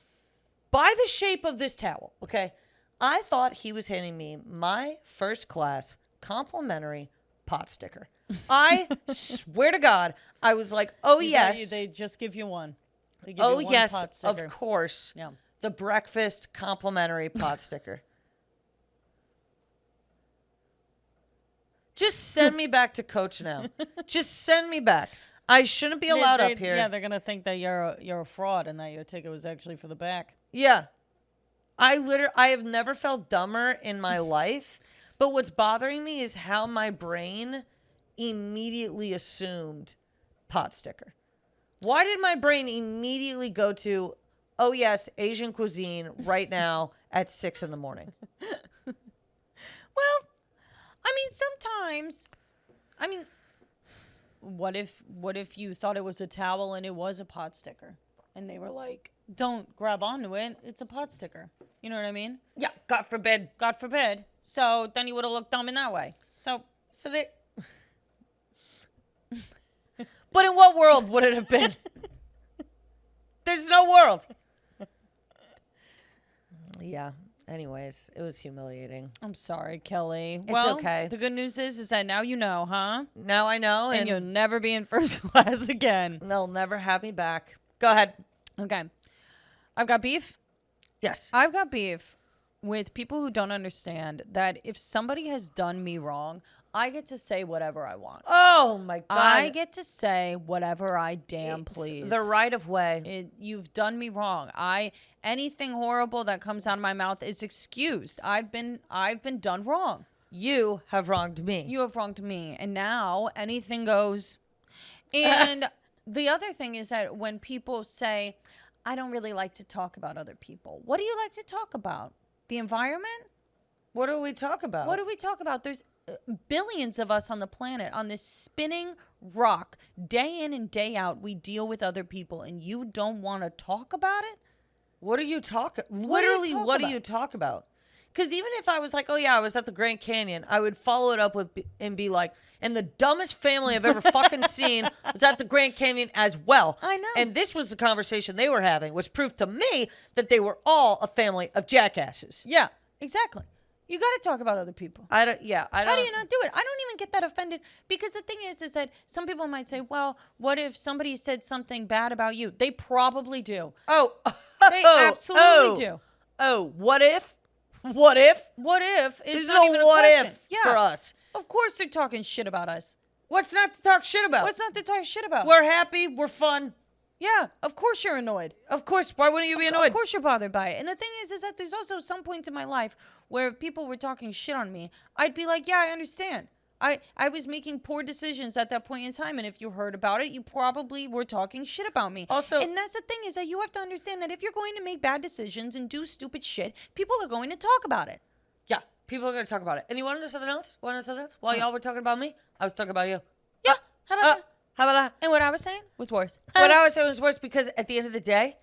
by the shape of this towel, okay? I thought he was handing me my first class complimentary pot sticker. I swear to God, I was like, oh, yes. They just give you one. They give you one yes, pot sticker. of course. Yeah. The breakfast complimentary pot sticker. Just send me back to Coach now. Just send me back. I shouldn't be allowed up here. Yeah, they're gonna think that you're a fraud and that your ticket was actually for the back. Yeah. I have never felt dumber in my life. But what's bothering me is how my brain immediately assumed pot sticker. Why did my brain immediately go to, oh yes, Asian cuisine right now at 6 a.m? Well, I mean, sometimes, what if you thought it was a towel and it was a pot sticker? And they were like, don't grab onto it. It's a pot sticker. You know what I mean? Yeah, God forbid. God forbid. So then you would have looked dumb in that way. So they... But in what world would it have been? There's no world. Yeah. Anyways, it was humiliating. I'm sorry, Kelly. It's okay. The good news is that now you know, huh? Now I know. And you'll never be in first class again. They'll never have me back. Go ahead. Okay. I've got beef. Yes. I've got beef with people who don't understand that if somebody has done me wrong, I get to say whatever I want. Oh, my God. I get to say whatever I please. The right of way. You've done me wrong. Anything horrible that comes out of my mouth is excused. I've been done wrong. You have wronged me. You have wronged me. And now anything goes. And the other thing is that when people say, I don't really like to talk about other people. What do you like to talk about? The environment? What do we talk about? What do we talk about? There's billions of us on the planet, on this spinning rock. Day in and day out, we deal with other people, and you don't want to talk about it? What do you talk about? Literally, what do you talk about? Because even if I was like, oh, yeah, I was at the Grand Canyon, I would follow it up with and be like, and the dumbest family I've ever fucking seen was at the Grand Canyon as well. I know. And this was the conversation they were having, which proved to me that they were all a family of jackasses. Yeah, exactly. You got to talk about other people. How do you not do it? I don't even get that offended because the thing is that some people might say, well, what if somebody said something bad about you? They probably do. Oh. They absolutely do. Oh, what if? What if? What if? There's no what if for us. Of course they're talking shit about us. What's not to talk shit about? What's not to talk shit about? We're happy. We're fun. Yeah, of course you're annoyed. Of course. Why wouldn't you be annoyed? Of course you're bothered by it. And the thing is that there's also some points in my life where people were talking shit on me. I'd be like, yeah, I understand. I was making poor decisions at that point in time. And if you heard about it, you probably were talking shit about me. Also, and that's the thing is that you have to understand that if you're going to make bad decisions and do stupid shit, people are going to talk about it. Yeah, people are going to talk about it. And you want to know something else? While y'all were talking about me, I was talking about you. Yeah, how about that? How about that? And what I was saying was worse. What I was saying was worse because at the end of the day,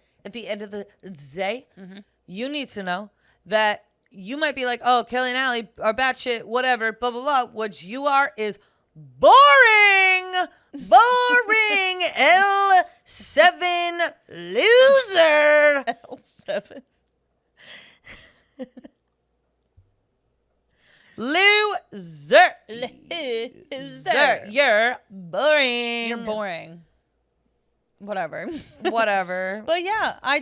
you need to know that you might be like, oh, Kelly and Allie are batshit, whatever, blah, blah, blah. What you are is boring. Boring. L7 loser. L7. Loser. You're boring. You're boring. Whatever. But yeah, I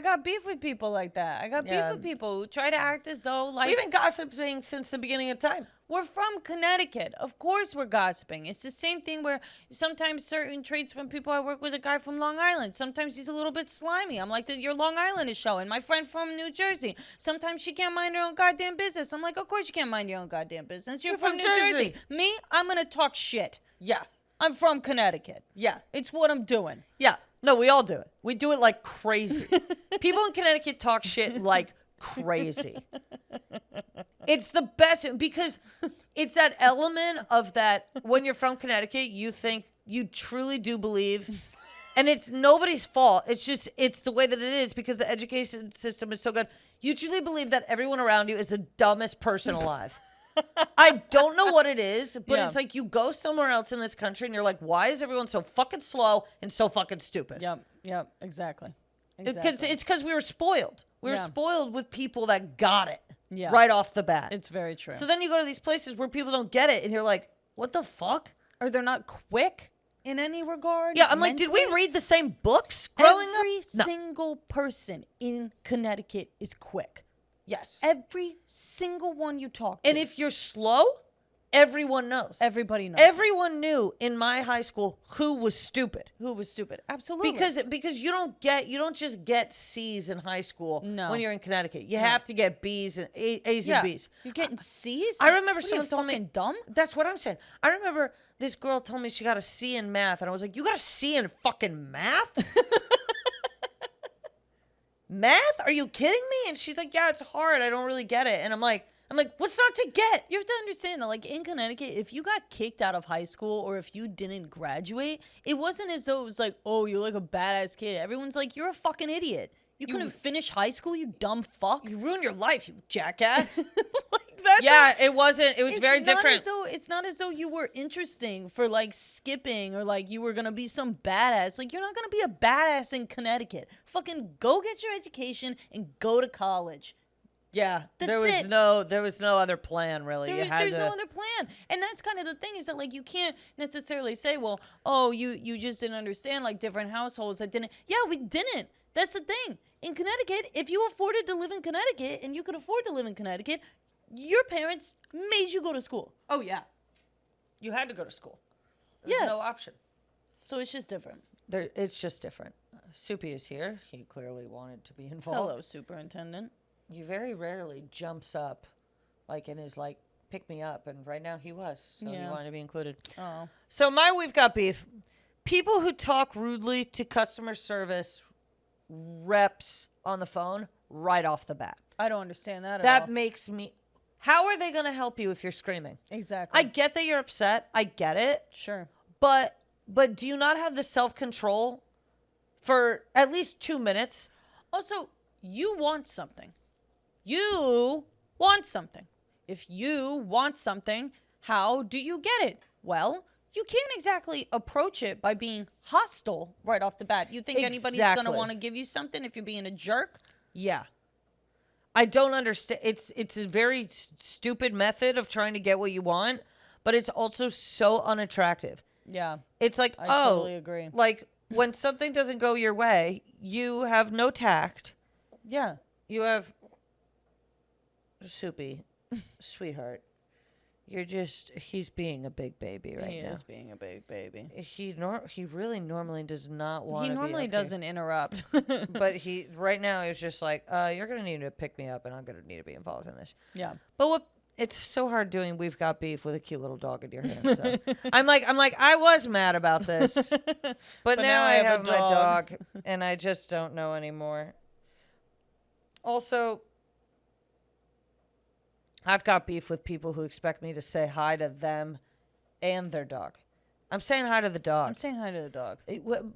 got beef with people like that. I got beef with people who try to act as though like we've been gossiping since the beginning of time. We're from Connecticut. Of course we're gossiping. It's the same thing where sometimes certain traits from people. I work with a guy from Long Island. Sometimes he's a little bit slimy. I'm like, your Long Island is showing. My friend from New Jersey. Sometimes she can't mind her own goddamn business. I'm like, of course you can't mind your own goddamn business. You're from New Jersey. Me, I'm going to talk shit. Yeah. I'm from Connecticut. Yeah. It's what I'm doing. Yeah. No, we all do it. We do it like crazy. People in Connecticut talk shit like crazy. It's the best because it's that element of that when you're from Connecticut, you think you truly do believe, and it's nobody's fault. It's the way that it is because the education system is so good. You truly believe that everyone around you is the dumbest person alive. I don't know what it is, but it's like you go somewhere else in this country and you're like, why is everyone so fucking slow and so fucking stupid? Yep, exactly. It's because we were spoiled. We were spoiled with people that got it right off the bat. It's very true. So then you go to these places where people don't get it and you're like, What the fuck? Or they're not quick in any regard. Yeah, I'm like, did we read the same books growing up? Every single person in Connecticut is quick. Yes. Every single one you talk to. And if you're slow, everyone knows. Everybody knows. Everyone knew in my high school who was stupid. Who was stupid. Absolutely. Because you don't just get C's in high school when you're in Connecticut. You have to get B's and A's and B's. You're getting C's? I remember someone told me dumb. That's what I'm saying. I remember this girl told me she got a C in math, and I was like, "You got a C in fucking math?" Math? Are you kidding me? And she's like, "Yeah, it's hard. I don't really get it." And I'm like, what's not to get? You have to understand that, like, in Connecticut, if you got kicked out of high school or if you didn't graduate, it wasn't as though it was like, oh, you're like a badass kid. Everyone's like, you're a fucking idiot. You couldn't finish high school, you dumb fuck. You ruined your life, you jackass. It wasn't. It was very different. It's not as though you were interesting for, like, skipping or, like, you were going to be some badass. Like, you're not going to be a badass in Connecticut. Fucking go get your education and go to college. Yeah, there was no other plan, really. There's no other plan. And that's kind of the thing, is that, like, you can't necessarily say, well, oh, you just didn't understand, like, different households that didn't. Yeah, we didn't. That's the thing. In Connecticut, if you afforded to live in Connecticut and you could afford to live in Connecticut, your parents made you go to school. Oh, yeah. You had to go to school. There's no option. So it's just different. It's just different. Soupy is here. He clearly wanted to be involved. Hello, Superintendent. He very rarely jumps up, like, and is like, pick me up. And right now he was. So he wanted to be included. Oh. So we've got beef. People who talk rudely to customer service reps on the phone right off the bat. I don't understand that at all. That makes me... How are they going to help you if you're screaming? Exactly. I get that you're upset. I get it. Sure. But do you not have the self-control for at least 2 minutes? Also, you want something. You want something. If you want something, how do you get it? Well, you can't exactly approach it by being hostile right off the bat. You think anybody's going to want to give you something if you're being a jerk? Yeah. I don't understand. It's a very stupid method of trying to get what you want, but it's also so unattractive. Yeah. It's like, I totally agree. Like, when something doesn't go your way, you have no tact. Yeah. You have... Soupy, sweetheart, he's being a big baby right now. He is being a big baby. He really normally does not want to He normally doesn't interrupt. But right now he's just like, you're going to need to pick me up and I'm going to need to be involved in this. Yeah. But it's so hard doing We've Got Beef with a cute little dog in your hand. So I'm like, I was mad about this, but now I have my dog and I just don't know anymore. Also, I've got beef with people who expect me to say hi to them and their dog. I'm saying hi to the dog. I'm saying hi to the dog.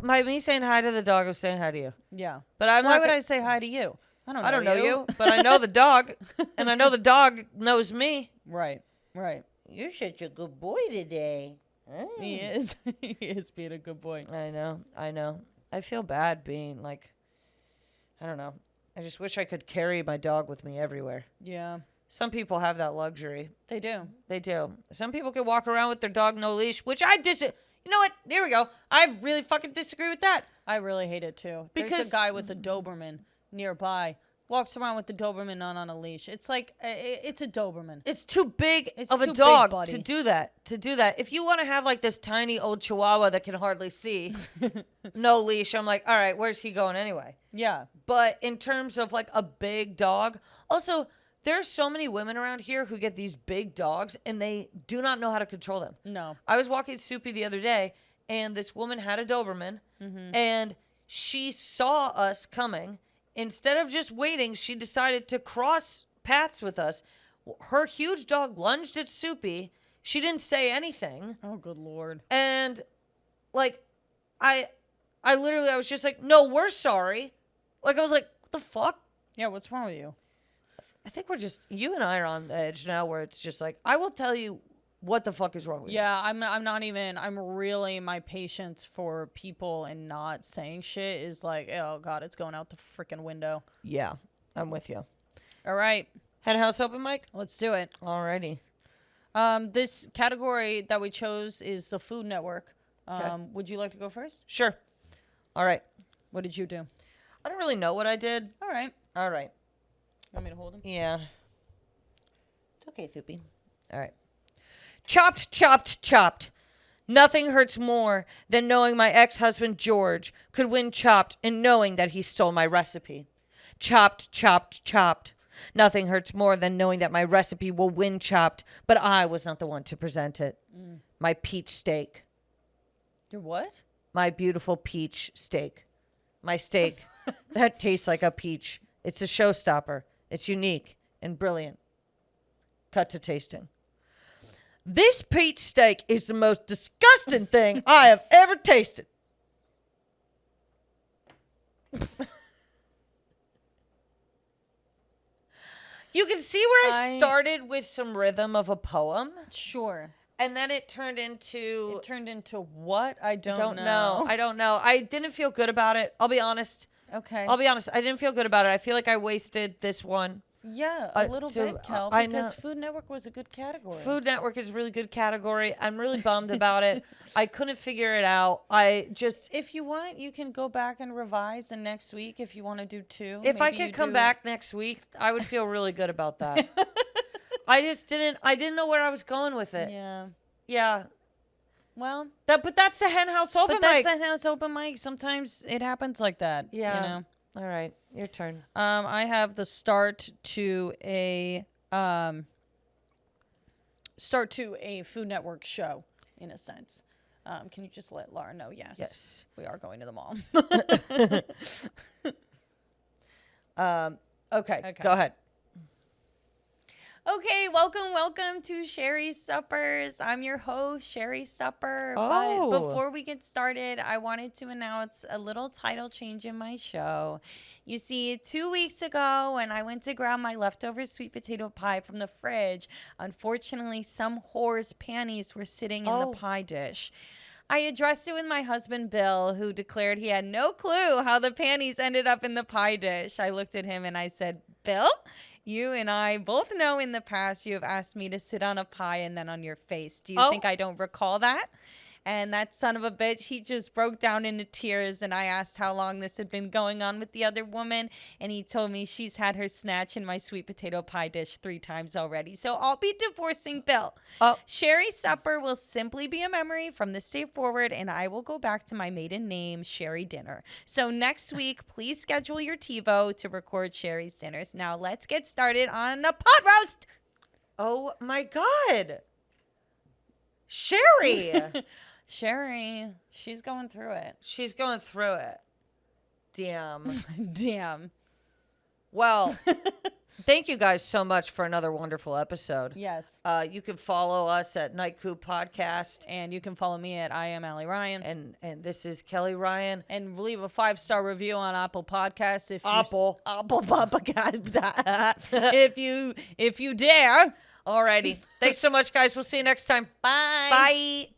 By me saying hi to the dog, I'm saying hi to you. Yeah. But why would I say hi to you? I don't know you. But I know the dog, and I know the dog knows me. Right. You're such a good boy today. He is. He is being a good boy. I know. I feel bad being like, I don't know. I just wish I could carry my dog with me everywhere. Yeah. Some people have that luxury. They do. They do. Some people can walk around with their dog no leash, which I You know what? Here we go. I really fucking disagree with that. I really hate it too. There's a guy with a Doberman nearby. Walks around with the Doberman not on a leash. It's like, it's a Doberman. It's too big of a dog to do that. If you want to have like this tiny old Chihuahua that can hardly see, no leash, I'm like, all right, where's he going anyway? Yeah. But in terms of like a big dog, also, there are so many women around here who get these big dogs and they do not know how to control them. No. I was walking Soupy the other day and this woman had a Doberman and she saw us coming. Instead of just waiting, she decided to cross paths with us. Her huge dog lunged at Soupy. She didn't say anything. Oh, good Lord. And, like, I was just like, no, we're sorry. Like, I was like, what the fuck? Yeah, what's wrong with you? I think you and I are on the edge now where it's just like, I will tell you what the fuck is wrong with you. Yeah, I'm really, my patience for people and not saying shit is like, oh God, it's going out the freaking window. Yeah, I'm with you. All right. Hen House Open Mic? Let's do it. Alrighty. This category that we chose is the Food Network. Okay. Would you like to go first? Sure. All right. What did you do? I don't really know what I did. All right. All right. You want me to hold him? Yeah. It's okay, Soupy. All right. Chopped, chopped, chopped. Nothing hurts more than knowing my ex-husband George could win Chopped and knowing that he stole my recipe. Chopped, chopped, chopped. Nothing hurts more than knowing that my recipe will win Chopped, but I was not the one to present it. My peach steak. Your what? My beautiful peach steak. My steak that tastes like a peach. It's a showstopper. It's unique and brilliant. Cut to tasting. This peach steak is the most disgusting thing I have ever tasted. You can see where I started with some rhythm of a poem. Sure. And then it turned into... It turned into what? I don't know. I don't know. I didn't feel good about it. I'll be honest. Okay. I'll be honest. I didn't feel good about it. I feel like I wasted this one. Yeah, a little bit, Kel, because Food Network was a good category. Food Network is a really good category. I'm really bummed about it. I couldn't figure it out. I just... If you want, you can go back and revise the next week if you want to do two. If I could come back next week, I would feel really good about that. I didn't know where I was going with it. Yeah. Yeah. Well, but that's the Hen House Open Mic. But that's the Hen House Open Mic. Sometimes it happens like that. Yeah. You know? All right, your turn. I have the start to a Food Network show, in a sense. Can you just let Laura know? Yes. We are going to the mall. Okay. Go ahead. Okay, welcome to Sherry's Suppers. I'm your host, Sherry Supper. Oh. But before we get started, I wanted to announce a little title change in my show. You see, 2 weeks ago, when I went to grab my leftover sweet potato pie from the fridge, unfortunately, some whore's panties were sitting in the pie dish. I addressed it with my husband, Bill, who declared he had no clue how the panties ended up in the pie dish. I looked at him and I said, Bill, you and I both know in the past you have asked me to sit on a pie and then on your face. Do you think I don't recall that? And that son of a bitch, he just broke down into tears, and I asked how long this had been going on with the other woman, and he told me she's had her snatch in my sweet potato pie dish 3 times already. So I'll be divorcing Bill. Sherry's Supper will simply be a memory from this day forward, and I will go back to my maiden name, Sherry Dinner. So next week, please schedule your TiVo to record Sherry's Dinners. Now let's get started on the pot roast. Oh my God. Sherry. Sherry, she's going through it. She's going through it. Damn. Damn. Well, thank you guys so much for another wonderful episode. Yes. You can follow us at NIGHTCOOP Podcast. And you can follow me at I Am Allie Ryan. And this is Kelly Ryan. And leave a 5-star review on Apple Podcasts if Apple Podcast. if you dare. Alrighty. Thanks so much, guys. We'll see you next time. Bye. Bye.